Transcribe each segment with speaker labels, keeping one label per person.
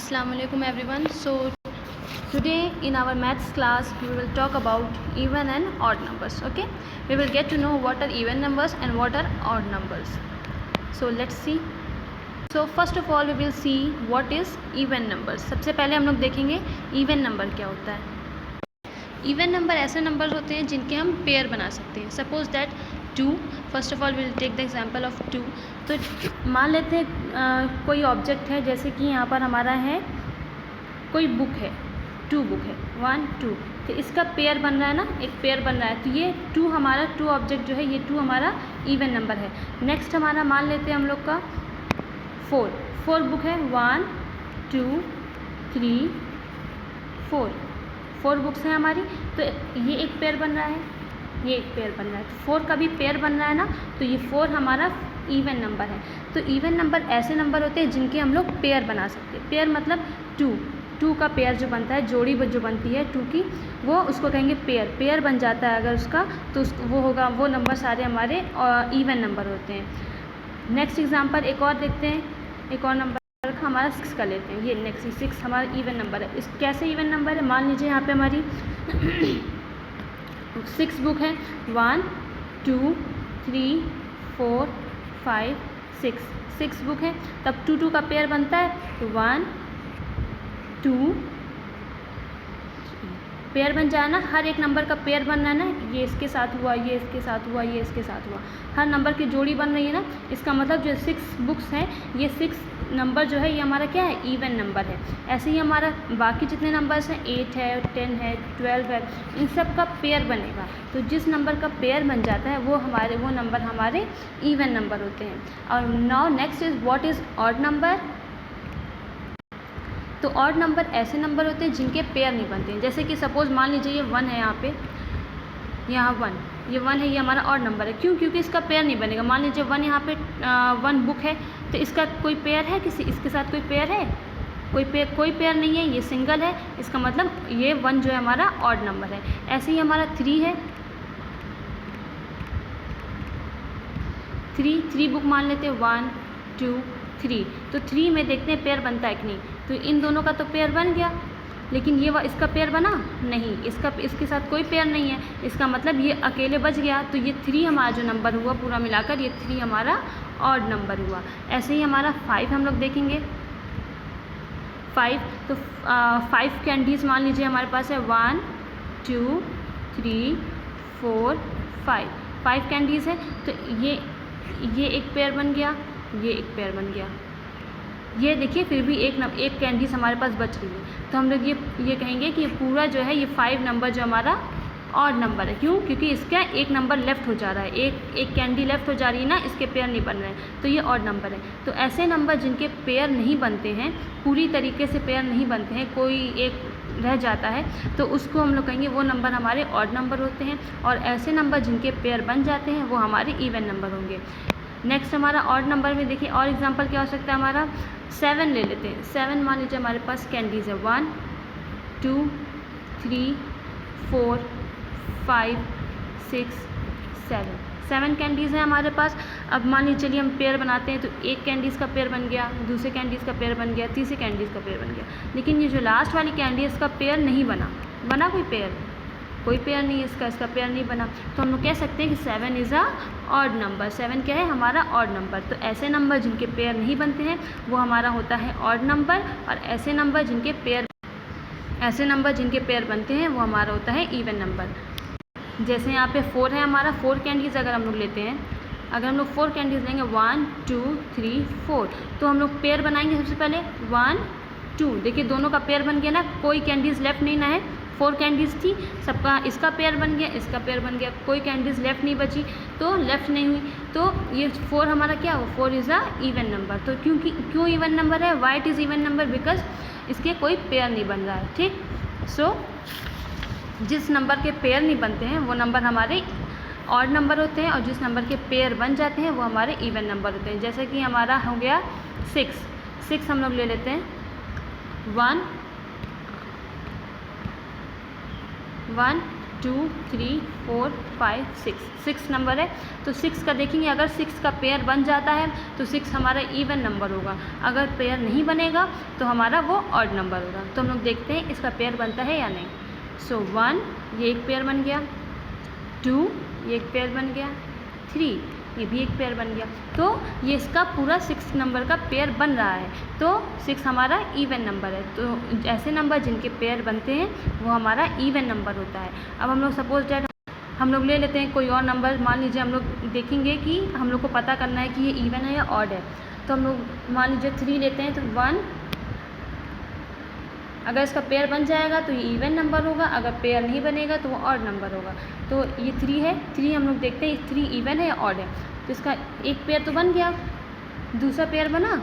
Speaker 1: Assalamu alaikum everyone. So today in our maths class we will talk about even and odd numbers. Okay, we will get to know what are even numbers and what are odd numbers. So let's see. So first of all we will see what is even numbers. सबसे पहले हम लोग देखेंगे even number क्या होता है. Even number ऐसे numbers होते हैं जिनके हम पेयर बना सकते हैं. Suppose that 2. First of all will take the example of 2. तो मान लेते हैं कोई ऑब्जेक्ट है, जैसे कि यहाँ पर हमारा है कोई बुक है, 2 बुक है, 1 2. तो इसका पेयर बन रहा है ना, एक पेयर बन रहा है. तो ये 2 हमारा 2 ऑब्जेक्ट जो है ये 2 हमारा इवन नंबर है. नेक्स्ट हमारा मान लेते हैं हम लोग का 4 बुक है, 1 2 3 4 बुक्स हैं हमारी. तो ये एक पेयर बन रहा है, ये एक पेयर बन रहा है. 4 का भी पेयर बन रहा है ना, तो ये 4 हमारा इवन नंबर है. तो इवन नंबर ऐसे नंबर होते हैं जिनके हम लोग पेयर बना सकते हैं. पेयर मतलब 2 का पेयर जो बनता है, जोड़ी जो बनती है 2 की, वो उसको कहेंगे पेयर. पेयर बन जाता है अगर उसका, तो वो होगा, वो नंबर सारे हमारे इवन नंबर होते हैं. नेक्स्ट एग्जांपल एक और देखते हैं. एक और नंबर हमारा 6 का लेते हैं. ये नेक्स्ट 6 हमारा इवन नंबर है. इस कैसे इवन नंबर है, मान लीजिए यहाँ पे हमारी 6 बुक है, 1 2 3 4 5 6 बुक है. तब 2 का पेयर बनता है, तो 1 2 पेयर बन जाए ना. हर एक नंबर का पेयर बन रहा है ना, ये इसके साथ हुआ, ये इसके साथ हुआ, ये इसके साथ हुआ, हर नंबर की जोड़ी बन रही है ना. इसका मतलब जो 6 बुक्स हैं, ये 6 नंबर जो है ये हमारा क्या है, इवन नंबर है. ऐसे ही हमारा बाकी जितने नंबर्स हैं, 8 है, 10 है, 12 है, इन सब का पेयर बनेगा. तो जिस नंबर का पेयर बन जाता है वो नंबर हमारे इवन नंबर होते हैं. और now next is what is odd number. तो ऑड नंबर ऐसे नंबर होते हैं जिनके पेयर नहीं बनते हैं. जैसे कि सपोज़ मान लीजिए ये 1 है, यहाँ पे यहाँ 1, ये 1 है, ये हमारा ऑड नंबर है. क्यों? क्योंकि इसका पेयर नहीं बनेगा. मान लीजिए 1 यहाँ पे 1 बुक है, तो इसका कोई पेयर है, इसके साथ कोई पेयर है, कोई पेयर नहीं है, ये सिंगल है. इसका मतलब ये 1 जो है हमारा ऑड नंबर है. ऐसे ही हमारा 3 है, 3 बुक मान लेते हैं, 1 2 3. तो 3 में देखते हैं पेयर बनता है कि नहीं. तो इन दोनों का तो पेयर बन गया, लेकिन ये इसका पेयर बना नहीं, इसके साथ कोई पेयर नहीं है. इसका मतलब ये अकेले बच गया. तो ये 3 हमारा जो नंबर हुआ पूरा मिलाकर, ये 3 हमारा ऑड नंबर हुआ. ऐसे ही हमारा 5 हम लोग देखेंगे. 5 तो 5 कैंडीज़ मान लीजिए हमारे पास है, 1 2 3 4 5 कैंडीज़ है. तो ये एक पेयर बन गया, ये एक पेयर बन गया. ये देखिए फिर भी एक कैंडीज़ हमारे पास बच रही है. तो हम लोग ये कहेंगे कि ये पूरा जो है, ये 5 नंबर जो हमारा ऑड नंबर है. क्यों? क्योंकि इसका एक नंबर लेफ़्ट हो जा रहा है, एक कैंडी लेफ़्ट हो जा रही है ना, इसके पेयर नहीं बन रहे हैं, तो ये ऑड नंबर है. तो ऐसे नंबर जिनके पेयर नहीं बनते हैं, पूरी तरीके से पेयर नहीं बनते हैं, कोई एक रह जाता है, तो उसको हम लोग कहेंगे वो नंबर हमारे ऑड नंबर होते हैं. और ऐसे नंबर जिनके पेयर बन जाते हैं वो हमारे इवन नंबर होंगे. नेक्स्ट हमारा ऑड नंबर में देखिए और एग्जांपल क्या हो सकता है. हमारा 7 ले लेते हैं. 7 मान लीजिए हमारे पास कैंडीज़ है, 1 2 3 4 5 6 7 कैंडीज़ हैं हमारे पास. अब मान लीजिए चलिए हम पेयर बनाते हैं. तो एक कैंडीज़ का पेयर बन गया, दूसरे कैंडीज़ का पेयर बन गया, तीसरे कैंडीज़ का पेयर बन गया. लेकिन ये जो लास्ट वाली कैंडी है, इसका पेयर नहीं बना कोई पेयर नहीं है, इसका पेयर नहीं बना. तो हम लोग कह सकते हैं कि 7 इज़ अ ऑड नंबर. 7 क्या है, हमारा ऑड नंबर. तो ऐसे नंबर जिनके पेयर नहीं बनते हैं वो हमारा होता है ऑड नंबर. और ऐसे नंबर जिनके पेयर बनते हैं वो हमारा होता है इवन नंबर. जैसे यहाँ पे 4 है हमारा. 4 कैंडीज़ अगर हम लोग लेते हैं, अगर हम लोग 4 कैंडीज़ लेंगे, 1 2 3 4, तो हम लोग पेयर बनाएंगे. सबसे पहले 1 2, देखिए दोनों का पेयर बन गया ना, कोई कैंडीज़ लेफ़्ट नहीं ना है. 4 कैंडीज़ थी, सबका इसका पेयर बन गया, इसका पेयर बन गया, कोई कैंडीज़ लेफ़्ट नहीं बची, तो लेफ़्ट नहीं हुई. तो ये 4 हमारा क्या हो, 4 इज़ अ इवन नंबर. तो क्यों इवन नंबर है, why it is even number, because इसके कोई पेयर नहीं बन रहा है. ठीक. सो जिस नंबर के पेयर नहीं बनते हैं वो नंबर हमारे ऑड नंबर होते हैं, और जिस नंबर के पेयर बन जाते हैं वो हमारे इवन नंबर होते हैं. जैसे कि हमारा हो गया 6 हम लोग ले लेते हैं. 1 2 3 4 5 6 नंबर है। तो 6 का देखेंगे, अगर 6 का पेयर बन जाता है तो 6 हमारा इवन नंबर होगा, अगर पेयर नहीं बनेगा तो हमारा वो ऑड नंबर होगा। तो हम लोग देखते हैं इसका पेयर बनता है या नहीं। सो 1 ये एक पेयर बन गया, 2 ये एक पेयर बन गया, 3 ये भी एक पेयर बन गया। तो ये इसका पूरा 6 नंबर का पेयर बन रहा है, तो 6 हमारा इवन नंबर है। तो ऐसे नंबर जिनके पेयर बनते हैं वो हमारा इवन नंबर होता है। अब हम लोग सपोज डैट हम लोग ले लेते हैं कोई और नंबर, मान लीजिए हम लोग देखेंगे कि हम लोग को पता करना है कि ये इवन है या ऑड है। तो हम लोग मान लीजिए 3 लेते हैं, तो 1 अगर इसका पेयर बन जाएगा तो ये इवन नंबर होगा, अगर पेयर नहीं बनेगा तो वो ऑड नंबर होगा। तो ये 3 है, 3 हम लोग देखते हैं 3 इवन है या ऑड है। तो इसका एक पेयर तो बन गया, दूसरा पेयर बना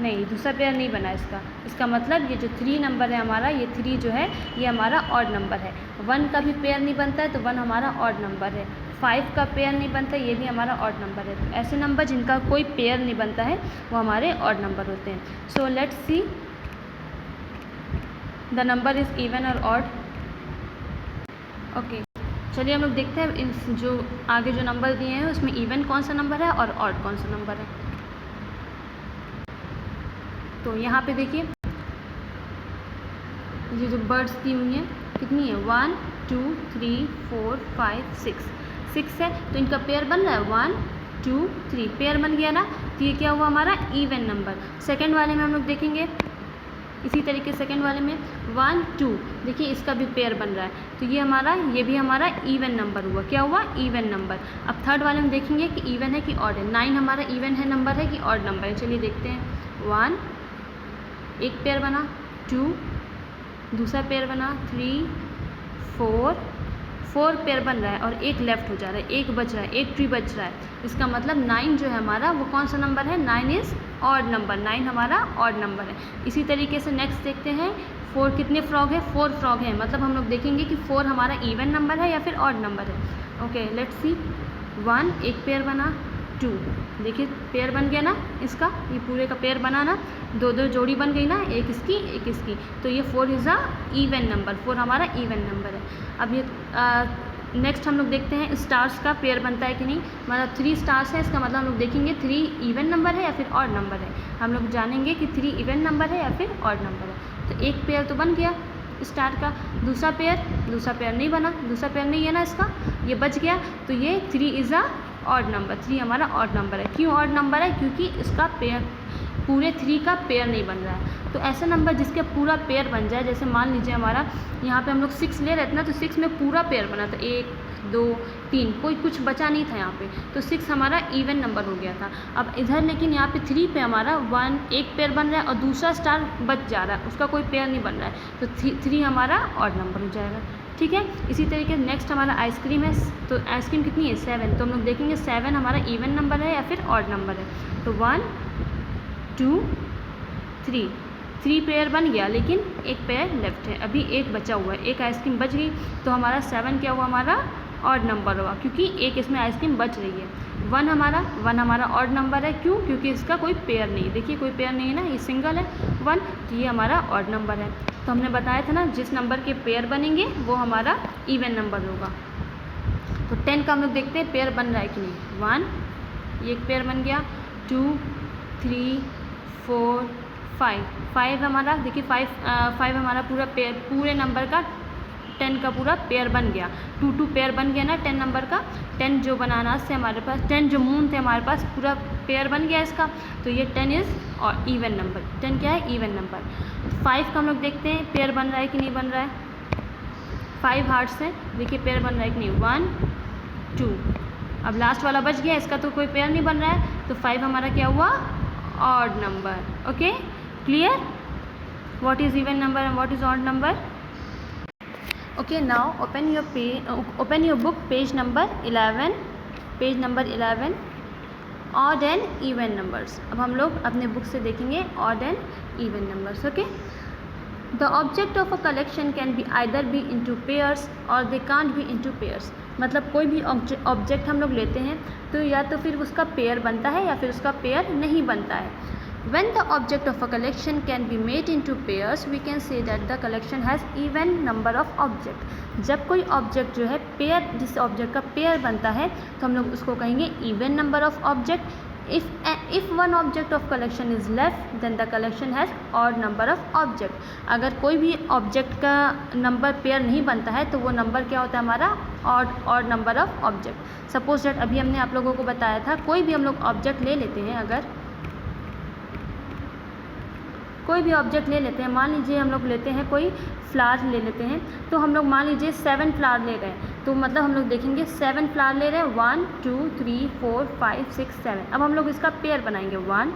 Speaker 1: नहीं, दूसरा पेयर नहीं बना इसका मतलब ये जो 3 नंबर है हमारा, ये 3 जो है ये हमारा ऑड नंबर है। 1 का भी पेयर नहीं बनता है तो 1 हमारा ऑड नंबर है। 5 का पेयर नहीं बनता, ये भी हमारा ऑड नंबर है। तो ऐसे नंबर जिनका कोई पेयर नहीं बनता है वो हमारे ऑड नंबर होते हैं। सो let's see the number is even और ऑड। ओके, चलिए हम लोग देखते हैं इस जो आगे जो नंबर दिए हैं उसमें इवन कौन सा नंबर है और ऑड कौन सा नंबर है। तो यहाँ पे देखिए ये जो बर्ड्स दी हुई हैं कितनी है, 1 2 3 4 5 6 है। तो इनका पेयर बन रहा है 1 2 3, पेयर बन गया ना। तो ये क्या हुआ हमारा इवन नंबर। सेकेंड वाले में हम लोग देखेंगे इसी तरीके सेकेंड वाले में 1 2, देखिए इसका भी पेयर बन रहा है। तो ये भी हमारा इवन नंबर हुआ, क्या हुआ इवन नंबर। अब थर्ड वाले में देखेंगे कि इवन है कि ऑड है। 9 हमारा इवन है नंबर है कि ऑड नंबर है। चलिए देखते हैं 1 एक पेयर बना, 2 दूसरा पेयर बना, 3 4 पेयर बन रहा है और एक लेफ्ट हो जा रहा है, एक बच रहा है, एक ट्री बच रहा है। इसका मतलब 9 जो है हमारा वो कौन सा नंबर है, 9 इज़ ऑड नंबर, 9 हमारा ऑड नंबर है। इसी तरीके से नेक्स्ट देखते हैं 4 कितने फ्रॉग है, 4 फ्रॉग है। मतलब हम लोग देखेंगे कि 4 हमारा इवन नंबर है या फिर ऑड नंबर है। ओके लेट्स सी 1 एक पेयर बना, 2 देखिए पेयर बन गया ना इसका, ये पूरे का पेयर बना ना, 2 जोड़ी बन गई ना, एक इसकी एक इसकी। तो ये 4 इज़ अ इवन नंबर, 4 हमारा इवन नंबर है। अब ये नेक्स्ट हम लोग देखते हैं स्टार्स का पेयर बनता है कि नहीं। मतलब 3 स्टार्स है, इसका मतलब हम लोग देखेंगे 3 इवन नंबर है या फिर ऑड नंबर है। हम लोग जानेंगे कि 3 इवन नंबर है या फिर ऑड नंबर है। तो एक पेयर तो बन गया स्टार का, दूसरा पेयर नहीं बना, दूसरा पेयर नहीं है ना इसका, ये बच गया। तो ये 3 इज़ अ ऑड नंबर, 3 हमारा ऑड नंबर है। क्यों ऑड नंबर है, क्योंकि इसका पेयर पूरे 3 का पेयर नहीं बन रहा है। तो ऐसा नंबर जिसके पूरा पेयर बन जाए, जैसे मान लीजिए हमारा यहाँ पे हम लोग 6 ले रहे थे ना, तो 6 में पूरा पेयर बना था, 1 2 3, कोई कुछ बचा नहीं था यहाँ पे, तो 6 हमारा इवन नंबर हो गया था। अब इधर लेकिन यहाँ पे 3 पे हमारा 1 एक पेयर बन रहा है और दूसरा स्टार बच जा रहा है, उसका कोई पेयर नहीं बन रहा है, तो 3 हमारा ऑड नंबर हो जाएगा। ठीक है, इसी तरीके नेक्स्ट हमारा आइसक्रीम है। तो आइसक्रीम कितनी है 7, तो हम लोग देखेंगे 7 हमारा इवन नंबर है या फिर ऑड नंबर है। तो 1 2 3 पेयर बन गया, लेकिन एक पेयर लेफ्ट है, अभी एक बचा हुआ है, एक आइसक्रीम बच गई। तो हमारा 7 क्या हुआ हमारा ऑड नंबर हुआ, क्योंकि एक इसमें आइसक्रीम बच रही है। 1 हमारा ऑड नंबर है, क्यों, क्योंकि इसका कोई पेयर नहीं है, देखिए कोई पेयर नहीं है ना, ये सिंगल है 1, तो ये हमारा ऑड नंबर है। तो हमने बताया था ना जिस नंबर के पेयर बनेंगे वो हमारा इवन नंबर होगा। तो 10 का हम लोग देखते हैं पेयर बन रहा है कि नहीं। 1 ये एक पेयर बन गया, 2 3 4 5 हमारा, देखिए 5 हमारा पूरा पेयर, पूरे नंबर का 10 का पूरा पेयर बन गया। 2 पेयर बन गया ना 10 नंबर का, 10 जो बनाना से हमारे पास 10 जो मून थे हमारे पास पूरा पेयर बन गया इसका, तो ये 10 इज़ और इवन नंबर, 10 क्या है इवन नंबर। 5 का हम लोग देखते हैं पेयर बन रहा है कि नहीं बन रहा है। 5 हार्ट्स है, देखिए पेयर बन रहा है कि नहीं, 1 2, अब लास्ट वाला बच गया, इसका तो कोई पेयर नहीं बन रहा है, तो 5 हमारा क्या हुआ odd number. Okay clear, what is even number and what is odd number. Okay now open your book page number 11 odd and even numbers. अब हम लोग अपने बुक से देखेंगे odd and even numbers. Okay, the object of a collection can be either be into pairs और they can't be into pairs. मतलब कोई भी ऑब्जेक्ट हम लोग लेते हैं तो या तो फिर उसका पेयर बनता है या फिर उसका पेयर नहीं बनता है। When the object of a collection can be made into pairs, we can say that the collection has even number of object. जब कोई ऑब्जेक्ट जो है पेयर, जिस ऑब्जेक्ट का पेयर बनता है तो हम लोग उसको कहेंगे even number of object. If one object of collection is left, then the collection has odd number of object. अगर कोई भी ऑब्जेक्ट का नंबर पेयर नहीं बनता है तो वो नंबर क्या होता है हमारा odd number of object. Suppose that अभी हमने आप लोगों को बताया था, कोई भी हम लोग ऑब्जेक्ट ले लेते हैं, अगर कोई भी ऑब्जेक्ट ले लेते हैं, मान लीजिए हम लोग लेते हैं कोई फ्लावर ले लेते हैं, तो हम लोग मान लीजिए 7 फ्लावर ले गए, तो मतलब हम लोग देखेंगे 7 फ्लावर ले रहे हैं, 1 2 3 4 5 6 7. अब हम लोग इसका पेयर बनाएंगे 1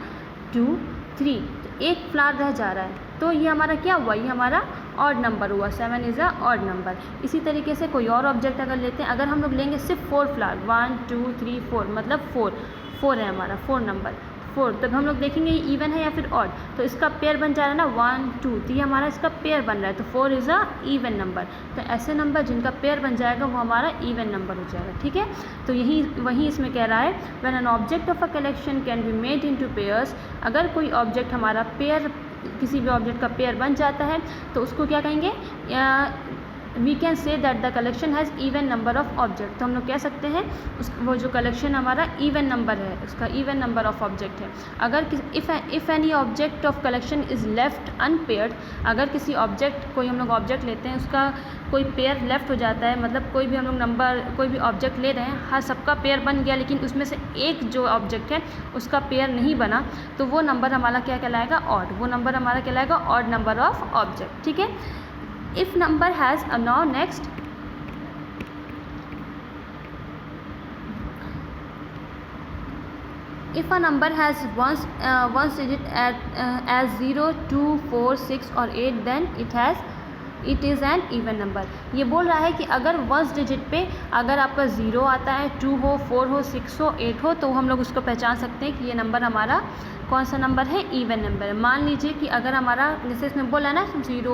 Speaker 1: 2 3, तो एक फ्लावर रह जा रहा है, तो ये हमारा क्या हुआ, ये हमारा ऑड नंबर हुआ. 7 इज़ अ ऑड नंबर. इसी तरीके से कोई और ऑब्जेक्ट अगर लेते हैं, अगर हम लोग लेंगे सिर्फ 4 फ्लावर, 1 2 3 4, मतलब 4 है हमारा 4 नंबर 4, तब हम लोग देखेंगे ये इवन है या फिर ऑड, तो इसका पेयर बन जा रहा है ना 1 2, तो ये हमारा इसका पेयर बन रहा है, तो 4 इज़ अ इवन नंबर. तो ऐसे नंबर जिनका पेयर बन जाएगा वो हमारा इवन नंबर हो जाएगा. ठीक है, तो वही इसमें कह रहा है when an object of a collection can be made into pairs. अगर कोई ऑब्जेक्ट हमारा पेयर, किसी भी ऑब्जेक्ट का पेयर बन जाता है तो उसको क्या कहेंगे, we can say that the collection has even number of object. तो हम लोग कह सकते हैं वो जो कलेक्शन हमारा इवन नंबर है, उसका इवन नंबर ऑफ ऑब्जेक्ट है. अगर if any object of collection is left unpaired, अगर किसी ऑब्जेक्ट, कोई हम लोग ऑब्जेक्ट लेते हैं, उसका कोई पेयर लेफ्ट हो जाता है, मतलब कोई भी हम लोग नंबर, कोई भी ऑब्जेक्ट ले रहे हैं, हर सबका पेयर बन गया, लेकिन उसमें से एक जो ऑब्जेक्ट है उसका पेयर नहीं बना, तो वो नंबर हमारा क्या कहलाएगा, ऑड. वो नंबर हमारा कहलाएगा ऑड नंबर ऑफ ऑब्जेक्ट. ठीक है. If number has a now next, if a number has one digit as 0 2 4 6 or 8, then it is an even number. ये बोल रहा है कि अगर 1 डिजिट पे अगर आपका 0 आता है, 2 हो, 4 हो, 6 हो, 8 हो, तो हम लोग उसको पहचान सकते हैं कि ये नंबर हमारा कौन सा नंबर है, इवन नंबर है. मान लीजिए कि अगर हमारा, जैसे इसमें बोला ना 0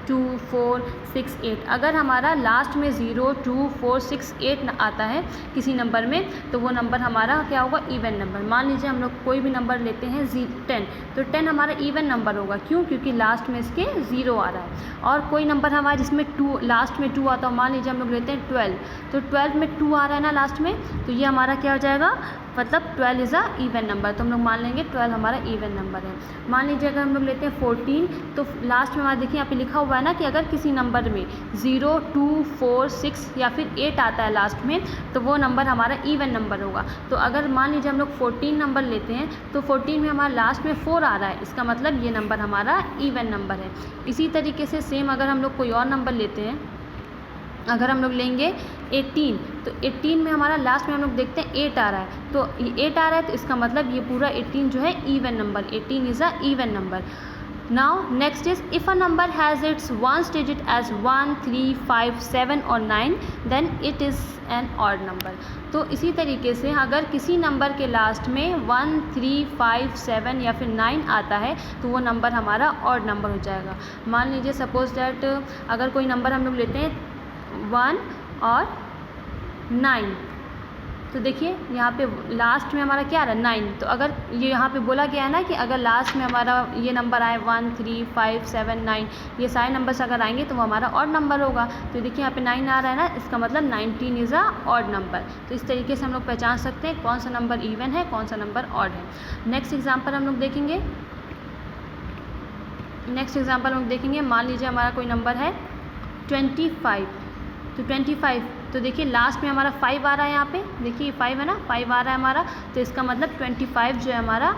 Speaker 1: 2 4 6 8, अगर हमारा लास्ट में 0 2 4 6 8 आता है किसी नंबर में, तो वो नंबर हमारा क्या होगा, इवन नंबर. मान लीजिए हम लोग कोई भी नंबर लेते हैं 10, तो 10 हमारा इवन नंबर होगा. क्यों? क्योंकि लास्ट में इसके 0 आ रहा है. और कोई नंबर हमारा जिसमें 2, लास्ट में 2 आता है, मान लीजिए हम लोग लेते हैं 12, तो 12 में 2 आ रहा है ना लास्ट में, तो ये हमारा क्या हो जाएगा, मतलब 12 इज़ अ इवन नंबर. तो हम लोग मान लेंगे 12 हमारा इवन नंबर है. मान लीजिए अगर हम लोग लेते हैं 14, तो लास्ट में हमारा देखिए यहाँ पे लिखा हुआ है ना कि अगर किसी नंबर में 0 2 4 6 या फिर 8 आता है लास्ट में, तो वो नंबर हमारा इवन नंबर होगा. तो अगर मान लीजिए हम लोग 14 नंबर लेते हैं, तो 14 में हमारा लास्ट में 4 आ रहा है, इसका मतलब ये नंबर हमारा इवन नंबर है. इसी तरीके से सेम अगर हम लोग कोई और नंबर लेते हैं, अगर हम लोग लेंगे 18, तो 18 में हमारा लास्ट में हम लोग देखते हैं 8 आ रहा है, तो 8 आ रहा है, तो इसका मतलब ये पूरा 18 जो है even number, 18 is a even number. Now next is if a number has its ones digit as 1 3 5 7 और 9, then it is an odd number. तो इसी तरीके से अगर किसी नंबर के लास्ट में 1 3 5 7 या फिर 9 आता है, तो वो नंबर हमारा ऑड नंबर हो जाएगा. मान लीजिए सपोज दैट अगर कोई नंबर हम लोग लेते हैं 1 और 9, तो देखिए यहाँ पे लास्ट में हमारा क्या आ रहा है, 9. तो अगर ये यहाँ पे बोला गया है ना कि अगर लास्ट में हमारा ये नंबर आए 1 3 5 7 9, ये सारे नंबर्स अगर आएंगे तो वो हमारा ऑड नंबर होगा. तो देखिए यहाँ पे 9 आ रहा है ना, इसका मतलब 19 इज़ अ ऑड नंबर. तो इस तरीके से हम लोग पहचान सकते हैं कौन सा नंबर इवन है, कौन सा नंबर ऑड है. नेक्स्ट एग्जाम्पल हम लोग देखेंगे. मान लीजिए हमारा कोई नंबर है 25, तो 25, तो देखिए लास्ट में हमारा 5 आ रहा है, यहाँ पे देखिए 5 है ना, 5 आ रहा है हमारा, तो इसका मतलब 25 जो है हमारा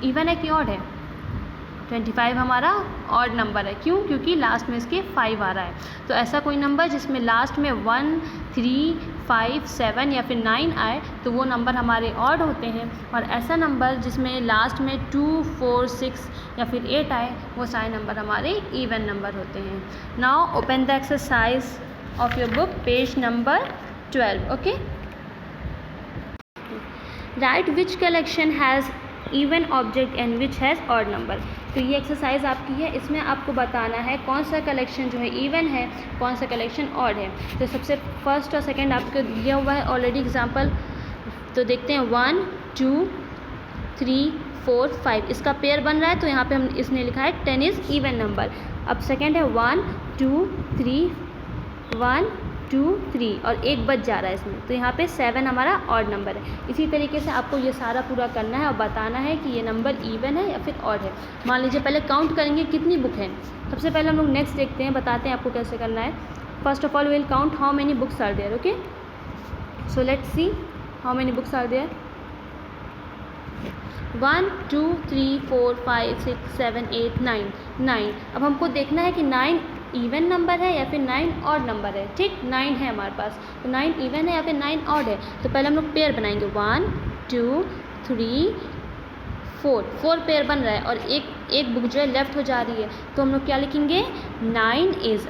Speaker 1: इवन है कि ऑड है, 25 हमारा ऑड नंबर है. क्यों? क्योंकि लास्ट में इसके 5 आ रहा है. तो ऐसा कोई नंबर जिसमें लास्ट में 1 3 5 7 या फिर 9 आए, तो वो नंबर हमारे ऑड होते हैं. और ऐसा नंबर जिसमें लास्ट में 2 4 6 या फिर 8 आए, वो सारे नंबर हमारे इवन नंबर होते हैं. Now open the exercise of your book, page number 12. Okay, write which collection has even object and which has odd number. तो ये एक्सरसाइज आपकी है, इसमें आपको बताना है कौन सा कलेक्शन जो है इवन है, कौन सा कलेक्शन ऑड है. तो सबसे फर्स्ट और सेकंड आपको दिया हुआ है ऑलरेडी एग्जांपल. तो देखते हैं 1 2 3 4 5, इसका पेयर बन रहा है तो यहाँ पे हम इसने लिखा है 10 इज़ इवन नंबर। अब सेकेंड है 1 2 3, 1 2 3 और एक बच जा रहा है इसमें, तो यहाँ पे 7 हमारा ऑड नंबर है। इसी तरीके से आपको ये सारा पूरा करना है और बताना है कि ये नंबर इवन है या फिर ऑड है। मान लीजिए पहले काउंट करेंगे कितनी बुक है। सबसे पहले हम लोग नेक्स्ट देखते हैं, बताते हैं आपको कैसे करना है। First of all will count how many books are there. Okay, so let's see how many books are there. 1 2 3 4 5 6 7 8 9 9। अब हमको देखना है कि 9 इवन नंबर है या फिर 9 ऑड नंबर है। ठीक, 9 है हमारे पास, तो 9 इवन है या फिर 9 ऑड है। तो पहले हम लोग पेयर बनाएंगे 1 2 3 4 पेयर बन रहा है और एक बुक जो है लेफ्ट हो जा रही है, तो हम लोग क्या लिखेंगे 9 is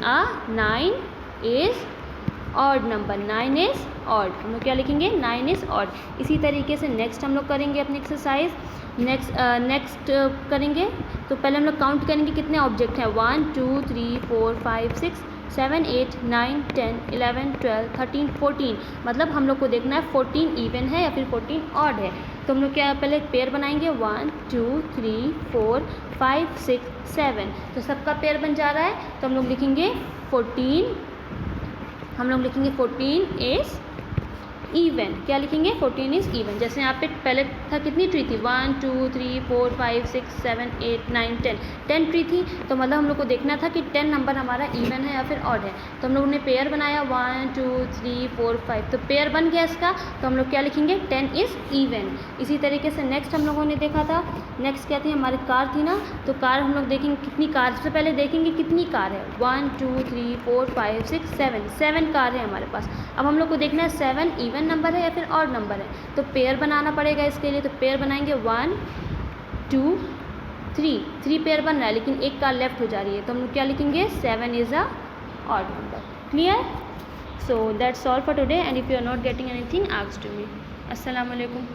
Speaker 1: odd number, 9 is odd. हम लोग क्या लिखेंगे 9 इज़ ऑड। इसी तरीके से नेक्स्ट हम लोग करेंगे अपनी एक्सरसाइज। नेक्स्ट करेंगे तो पहले हम लोग काउंट करेंगे कितने ऑब्जेक्ट हैं। 1 2 3 4 5 6 7 8 9 10 11 12 13 14, मतलब हम लोग को देखना है 14 इवन है या फिर 14 ऑड है। तो हम लोग क्या पहले पेयर बनाएंगे 1 2 3 4 5 6 7, तो सबका पेयर बन जा रहा है। तो हम लोग लिखेंगे 14, हम लोग लिखेंगे 14 इज़ इवन। क्या लिखेंगे 14 इज़ इवन। जैसे यहाँ पे पहले था कितनी ट्री थी 1 2 3 4 5 6 7 8 9 10 ट्री थी, तो मतलब हम लोग को देखना था कि 10 नंबर हमारा इवन है या फिर ऑड है। तो हम लोगों ने पेयर बनाया 1 2 3 4 5, तो पेयर बन गया इसका, तो हम लोग क्या लिखेंगे 10 इज़ इवन। इसी तरीके से नेक्स्ट हम लोगों ने देखा था, नेक्स्ट क्या थी हमारी कार थी ना, तो कार हम लोग देखेंगे कितनी कार, सबसे पहले देखेंगे कितनी कार है 1 2 3 4 5 6 7 कार है हमारे पास। अब हम लोग को देखना है 7 इवन नंबर है या फिर ऑड नंबर है, तो पेयर बनाना पड़ेगा इसके लिए। तो पेयर बनाएंगे 1 2 3 पेयर बन रहा है लेकिन एक कार लेफ्ट हो जा रही है, तो हम लोग क्या लिखेंगे 7 is a odd number. Clear? So that's all for today and if you are not getting anything ask to me. अस्सलाम वालेकुम।